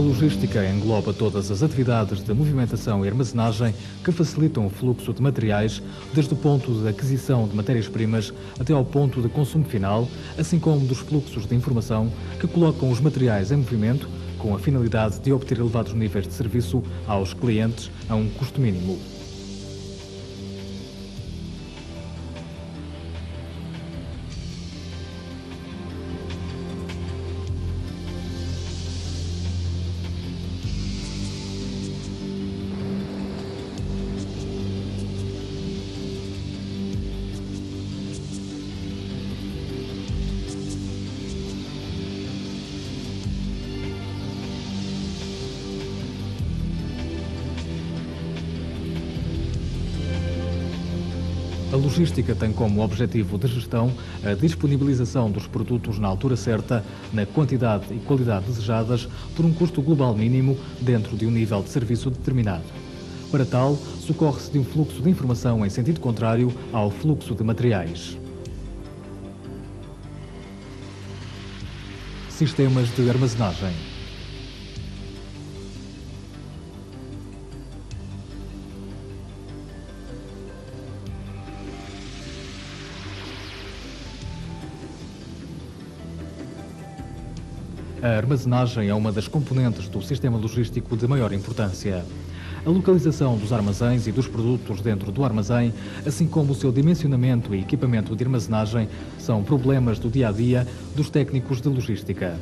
logística engloba todas as atividades de movimentação e armazenagem que facilitam o fluxo de materiais, desde o ponto de aquisição de matérias-primas até ao ponto de consumo final, assim como dos fluxos de informação que colocam os materiais em movimento com a finalidade de obter elevados níveis de serviço aos clientes a um custo mínimo. A logística tem como objetivo de gestão a disponibilização dos produtos na altura certa, na quantidade e qualidade desejadas, por um custo global mínimo, dentro de um nível de serviço determinado. Para tal, socorre-se de um fluxo de informação em sentido contrário ao fluxo de materiais. Sistemas de armazenagem. A armazenagem é uma das componentes do sistema logístico de maior importância. A localização dos armazéns e dos produtos dentro do armazém, assim como o seu dimensionamento e equipamento de armazenagem, são problemas do dia-a-dia dos técnicos de logística.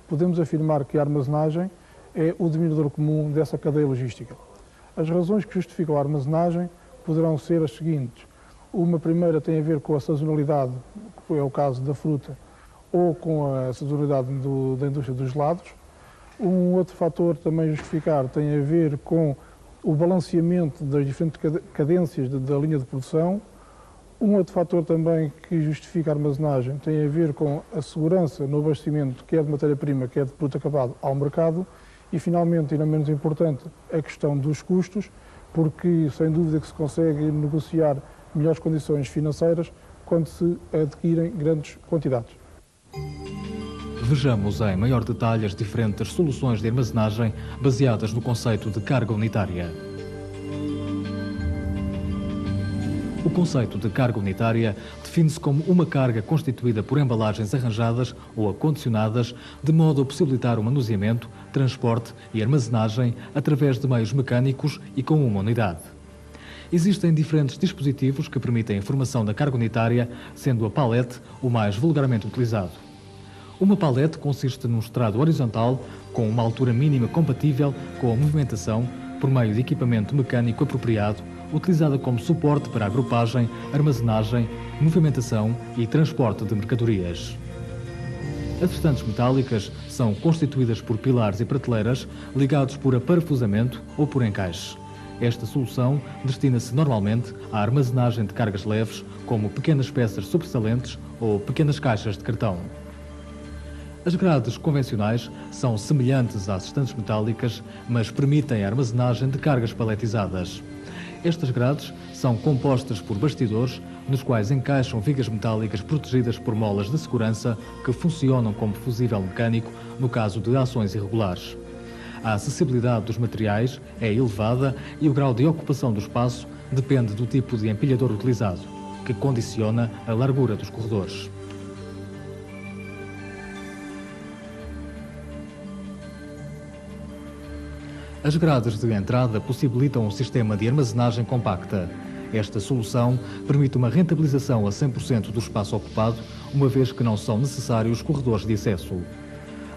Podemos afirmar que a armazenagem é o denominador comum dessa cadeia logística. As razões que justificam a armazenagem poderão ser as seguintes. Uma primeira tem a ver com a sazonalidade, que é o caso da fruta, ou com a sazonalidade da indústria dos gelados. Um outro fator também justificar tem a ver com o balanceamento das diferentes cadências da linha de produção. Um outro fator também que justifica a armazenagem tem a ver com a segurança no abastecimento, quer de matéria-prima, quer de produto acabado, ao mercado. E, finalmente, e não menos importante, a questão dos custos, porque, sem dúvida, que se consegue negociar melhores condições financeiras quando se adquirem grandes quantidades. Vejamos em maior detalhe as diferentes soluções de armazenagem baseadas no conceito de carga unitária. O conceito de carga unitária define-se como uma carga constituída por embalagens arranjadas ou acondicionadas de modo a possibilitar o manuseamento, transporte e armazenagem através de meios mecânicos e com uma unidade. Existem diferentes dispositivos que permitem a formação da carga unitária, sendo a palete o mais vulgarmente utilizado. Uma palete consiste num estrado horizontal com uma altura mínima compatível com a movimentação por meio de equipamento mecânico apropriado, utilizada como suporte para agrupagem, armazenagem, movimentação e transporte de mercadorias. As estantes metálicas são constituídas por pilares e prateleiras ligados por aparafusamento ou por encaixe. Esta solução destina-se normalmente à armazenagem de cargas leves, como pequenas peças sobressalentes ou pequenas caixas de cartão. As grades convencionais são semelhantes às estantes metálicas, mas permitem a armazenagem de cargas paletizadas. Estas grades são compostas por bastidores, nos quais encaixam vigas metálicas protegidas por molas de segurança que funcionam como fusível mecânico no caso de ações irregulares. A acessibilidade dos materiais é elevada e o grau de ocupação do espaço depende do tipo de empilhador utilizado, que condiciona a largura dos corredores. As grades de entrada possibilitam um sistema de armazenagem compacta. Esta solução permite uma rentabilização a 100% do espaço ocupado, uma vez que não são necessários corredores de acesso.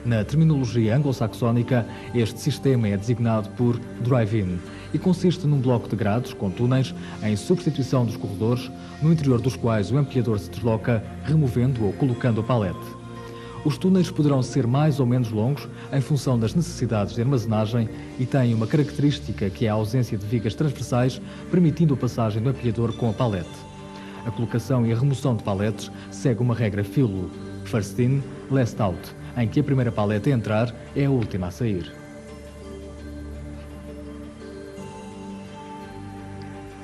Na terminologia anglo-saxónica, este sistema é designado por drive-in e consiste num bloco de grades com túneis em substituição dos corredores, no interior dos quais o empilhador se desloca, removendo ou colocando a palete. Os túneis poderão ser mais ou menos longos em função das necessidades de armazenagem e têm uma característica que é a ausência de vigas transversais, permitindo a passagem do empilhador com a palete. A colocação e a remoção de paletes segue uma regra filo, first in, last out, em que a primeira palete a entrar é a última a sair.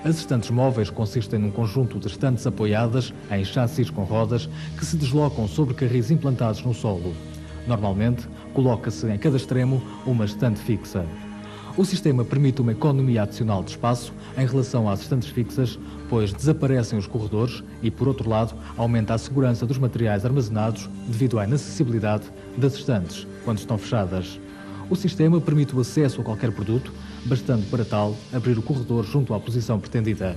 As estantes móveis consistem num conjunto de estantes apoiadas em chassis com rodas que se deslocam sobre carris implantados no solo. Normalmente, coloca-se em cada extremo uma estante fixa. O sistema permite uma economia adicional de espaço em relação às estantes fixas, pois desaparecem os corredores e, por outro lado, aumenta a segurança dos materiais armazenados devido à inacessibilidade das estantes quando estão fechadas. O sistema permite o acesso a qualquer produto, bastando para tal abrir o corredor junto à posição pretendida.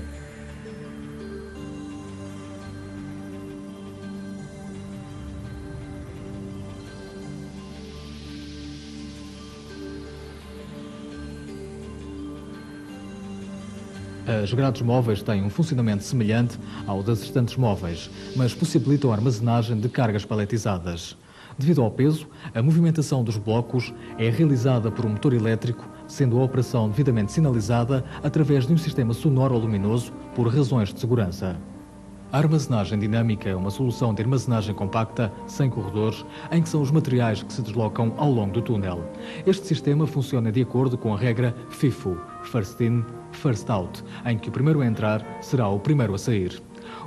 As grades móveis têm um funcionamento semelhante ao das estantes móveis, mas possibilitam a armazenagem de cargas paletizadas. Devido ao peso, a movimentação dos blocos é realizada por um motor elétrico, sendo a operação devidamente sinalizada através de um sistema sonoro-luminoso por razões de segurança. A armazenagem dinâmica é uma solução de armazenagem compacta, sem corredores, em que são os materiais que se deslocam ao longo do túnel. Este sistema funciona de acordo com a regra FIFO, First In, First Out, em que o primeiro a entrar será o primeiro a sair.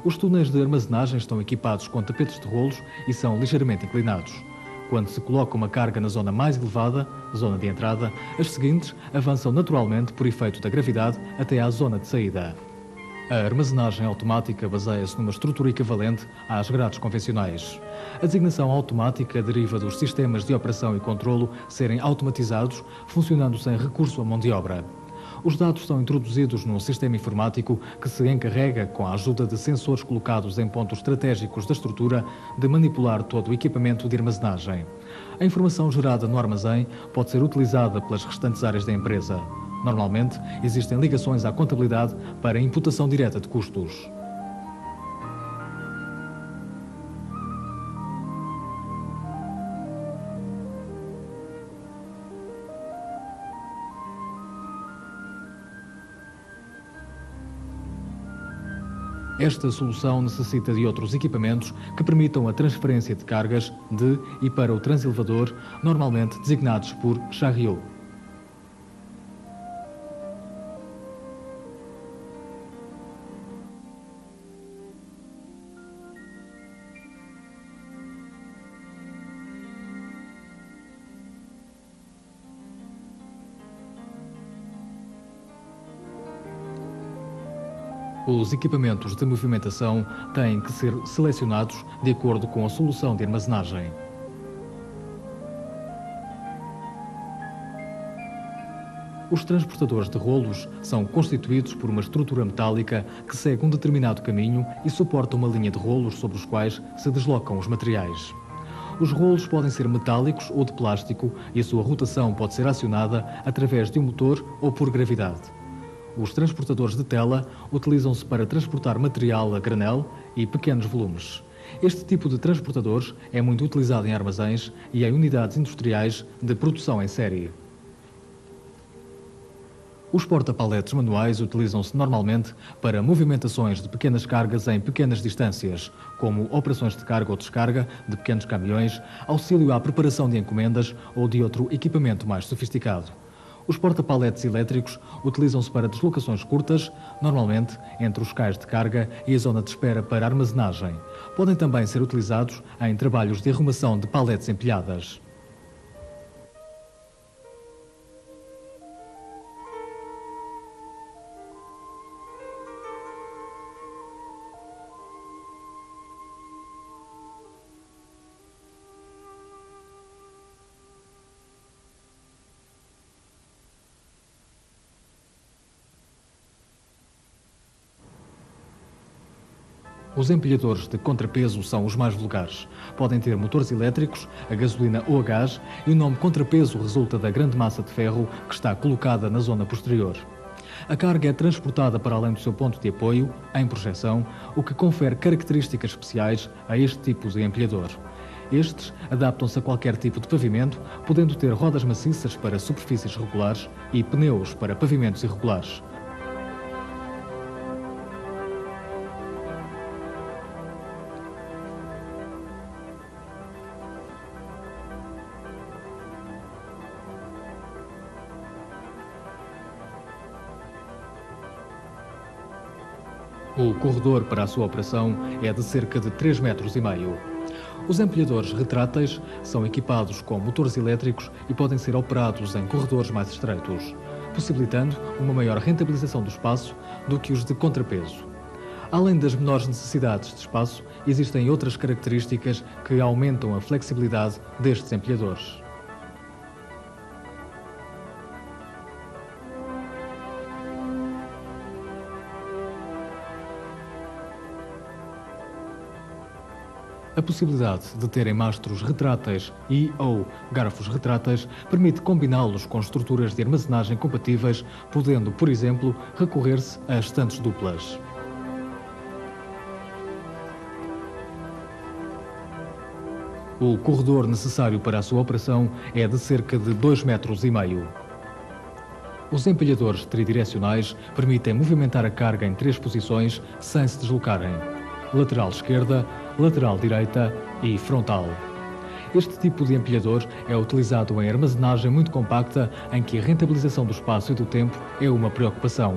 Os túneis de armazenagem estão equipados com tapetes de rolos e são ligeiramente inclinados. Quando se coloca uma carga na zona mais elevada, zona de entrada, as seguintes avançam naturalmente por efeito da gravidade até à zona de saída. A armazenagem automática baseia-se numa estrutura equivalente às grades convencionais. A designação automática deriva dos sistemas de operação e controlo serem automatizados, funcionando sem recurso à mão de obra. Os dados são introduzidos num sistema informático que se encarrega, com a ajuda de sensores colocados em pontos estratégicos da estrutura, de manipular todo o equipamento de armazenagem. A informação gerada no armazém pode ser utilizada pelas restantes áreas da empresa. Normalmente, existem ligações à contabilidade para a imputação direta de custos. Esta solução necessita de outros equipamentos que permitam a transferência de cargas de e para o transelevador, normalmente designados por chariot. Os equipamentos de movimentação têm que ser selecionados de acordo com a solução de armazenagem. Os transportadores de rolos são constituídos por uma estrutura metálica que segue um determinado caminho e suporta uma linha de rolos sobre os quais se deslocam os materiais. Os rolos podem ser metálicos ou de plástico e a sua rotação pode ser acionada através de um motor ou por gravidade. Os transportadores de tela utilizam-se para transportar material a granel e pequenos volumes. Este tipo de transportadores é muito utilizado em armazéns e em unidades industriais de produção em série. Os porta-paletes manuais utilizam-se normalmente para movimentações de pequenas cargas em pequenas distâncias, como operações de carga ou descarga de pequenos caminhões, auxílio à preparação de encomendas ou de outro equipamento mais sofisticado. Os porta-paletes elétricos utilizam-se para deslocações curtas, normalmente entre os cais de carga e a zona de espera para armazenagem. Podem também ser utilizados em trabalhos de arrumação de paletes empilhadas. Os empilhadores de contrapeso são os mais vulgares. Podem ter motores elétricos, a gasolina ou a gás, e o nome contrapeso resulta da grande massa de ferro que está colocada na zona posterior. A carga é transportada para além do seu ponto de apoio, em projeção, o que confere características especiais a este tipo de empilhador. Estes adaptam-se a qualquer tipo de pavimento, podendo ter rodas maciças para superfícies regulares e pneus para pavimentos irregulares. O corredor para a sua operação é de cerca de 3,5 metros. Os empilhadores retráteis são equipados com motores elétricos e podem ser operados em corredores mais estreitos, possibilitando uma maior rentabilização do espaço do que os de contrapeso. Além das menores necessidades de espaço, existem outras características que aumentam a flexibilidade destes empilhadores. A possibilidade de terem mastros retráteis e/ou garfos retráteis permite combiná-los com estruturas de armazenagem compatíveis, podendo, por exemplo, recorrer-se a estantes duplas. O corredor necessário para a sua operação é de cerca de 2,5 metros. Os empilhadores tridirecionais permitem movimentar a carga em 3 posições sem se deslocarem: lateral esquerda, lateral direita e frontal. Este tipo de empilhador é utilizado em armazenagem muito compacta, em que a rentabilização do espaço e do tempo é uma preocupação.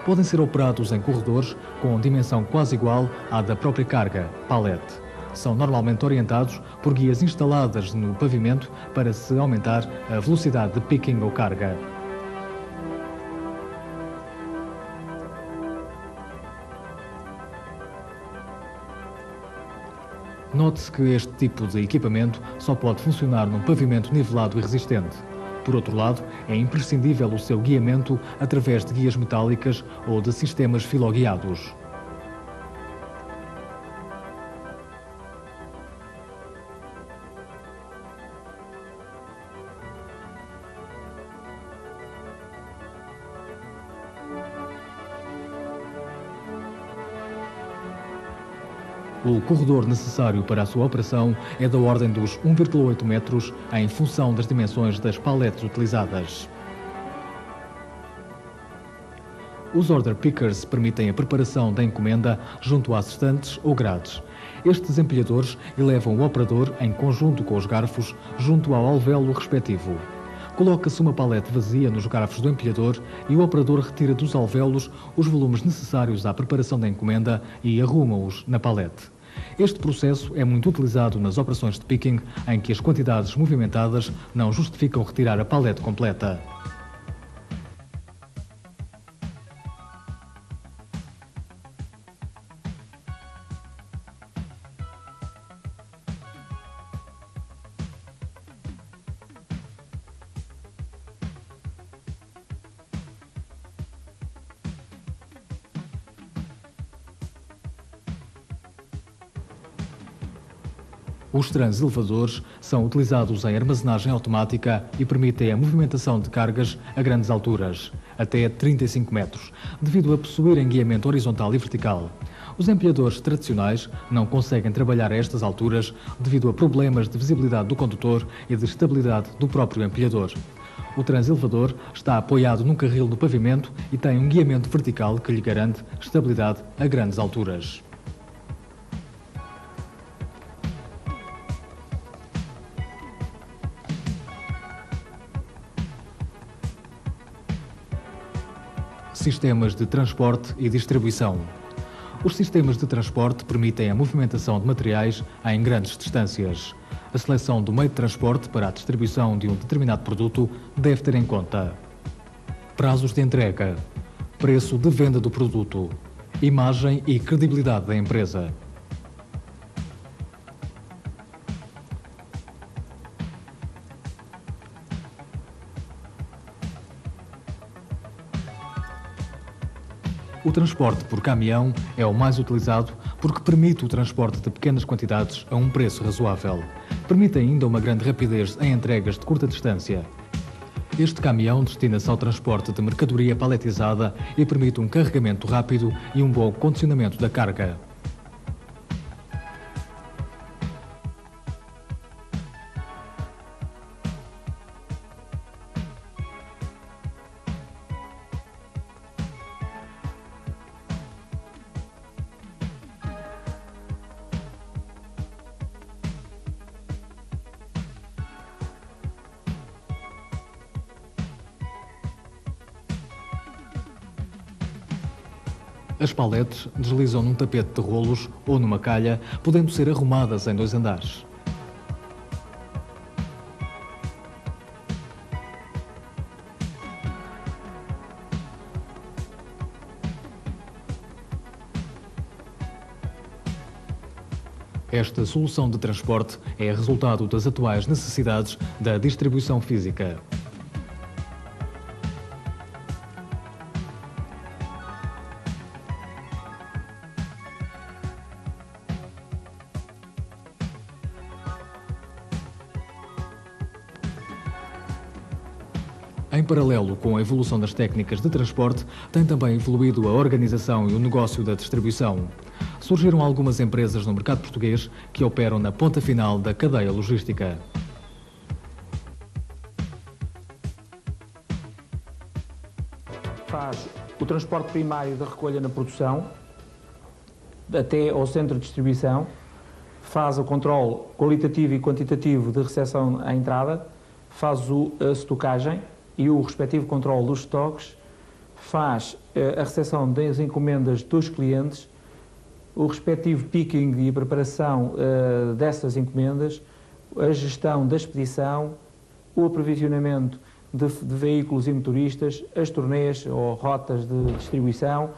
Podem ser operados em corredores com dimensão quase igual à da própria carga, palete. São normalmente orientados por guias instaladas no pavimento para se aumentar a velocidade de picking ou carga. Note-se que este tipo de equipamento só pode funcionar num pavimento nivelado e resistente. Por outro lado, é imprescindível o seu guiamento através de guias metálicas ou de sistemas filoguiados. O corredor necessário para a sua operação é da ordem dos 1,8 metros, em função das dimensões das paletes utilizadas. Os order pickers permitem a preparação da encomenda junto às estantes ou grades. Estes empilhadores elevam o operador, em conjunto com os garfos, junto ao alvéolo respectivo. Coloca-se uma palete vazia nos garfos do empilhador e o operador retira dos alvéolos os volumes necessários à preparação da encomenda e arruma-os na palete. Este processo é muito utilizado nas operações de picking, em que as quantidades movimentadas não justificam retirar a palete completa. Os transelevadores são utilizados em armazenagem automática e permitem a movimentação de cargas a grandes alturas, até 35 metros, devido a possuírem guiamento horizontal e vertical. Os empilhadores tradicionais não conseguem trabalhar a estas alturas devido a problemas de visibilidade do condutor e de estabilidade do próprio empilhador. O transelevador está apoiado num carril no pavimento e tem um guiamento vertical que lhe garante estabilidade a grandes alturas. Sistemas de transporte e distribuição. Os sistemas de transporte permitem a movimentação de materiais em grandes distâncias. A seleção do meio de transporte para a distribuição de um determinado produto deve ter em conta prazos de entrega, preço de venda do produto, imagem e credibilidade da empresa. O transporte por caminhão é o mais utilizado porque permite o transporte de pequenas quantidades a um preço razoável. Permite ainda uma grande rapidez em entregas de curta distância. Este caminhão destina-se ao transporte de mercadoria paletizada e permite um carregamento rápido e um bom condicionamento da carga. As paletes deslizam num tapete de rolos ou numa calha, podendo ser arrumadas em 2 andares. Esta solução de transporte é resultado das atuais necessidades da distribuição física. Em paralelo com a evolução das técnicas de transporte, tem também evoluído a organização e o negócio da distribuição. Surgiram algumas empresas no mercado português que operam na ponta final da cadeia logística. Faz o transporte primário da recolha na produção, até ao centro de distribuição, faz o controle qualitativo e quantitativo de recepção à entrada, faz a estocagem e o respectivo controle dos estoques, faz a recepção das encomendas dos clientes, o respectivo picking e a preparação dessas encomendas, a gestão da expedição, o aprovisionamento de veículos e motoristas, as turnês ou rotas de distribuição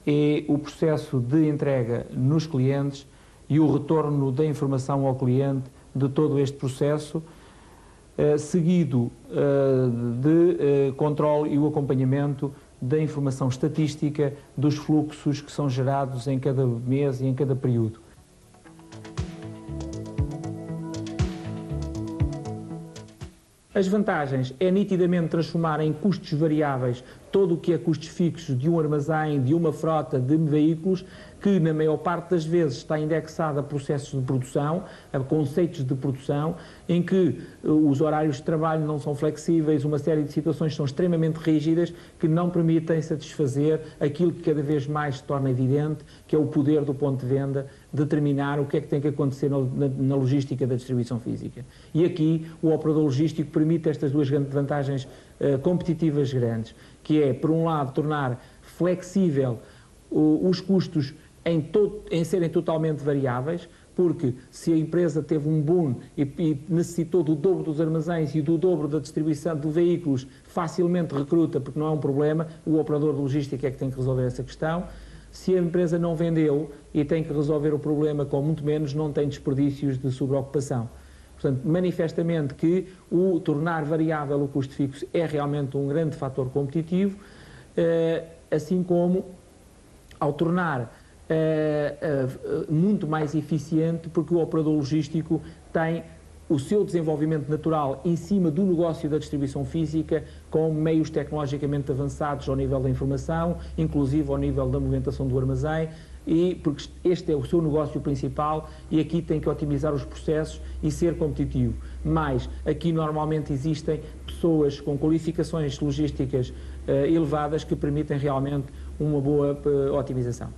e o processo de entrega nos clientes e o retorno da informação ao cliente de todo este processo, seguido de controle e o acompanhamento da informação estatística dos fluxos que são gerados em cada mês e em cada período. As vantagens é nitidamente transformar em custos variáveis todo o que é custos fixos de um armazém, de uma frota de veículos, que na maior parte das vezes está indexado a processos de produção, a conceitos de produção, em que os horários de trabalho não são flexíveis, uma série de situações são extremamente rígidas, que não permitem satisfazer aquilo que cada vez mais se torna evidente, que é o poder do ponto de venda, determinar o que é que tem que acontecer na logística da distribuição física. E aqui o operador logístico permite estas duas grandes vantagens competitivas grandes, que é, por um lado, tornar flexível os custos em serem totalmente variáveis, porque se a empresa teve um boom e necessitou do dobro dos armazéns e do dobro da distribuição de veículos, facilmente recruta, porque não é um problema, o operador de logística é que tem que resolver essa questão. Se a empresa não vendeu e tem que resolver o problema com muito menos, não tem desperdícios de sobreocupação. Portanto, manifestamente que o tornar variável o custo fixo é realmente um grande fator competitivo, assim como ao tornar muito mais eficiente, porque o operador logístico tem o seu desenvolvimento natural em cima do negócio da distribuição física, com meios tecnologicamente avançados ao nível da informação, inclusive ao nível da movimentação do armazém, e porque este é o seu negócio principal e aqui tem que otimizar os processos e ser competitivo. Mas aqui normalmente existem pessoas com qualificações logísticas elevadas que permitem realmente uma boa otimização.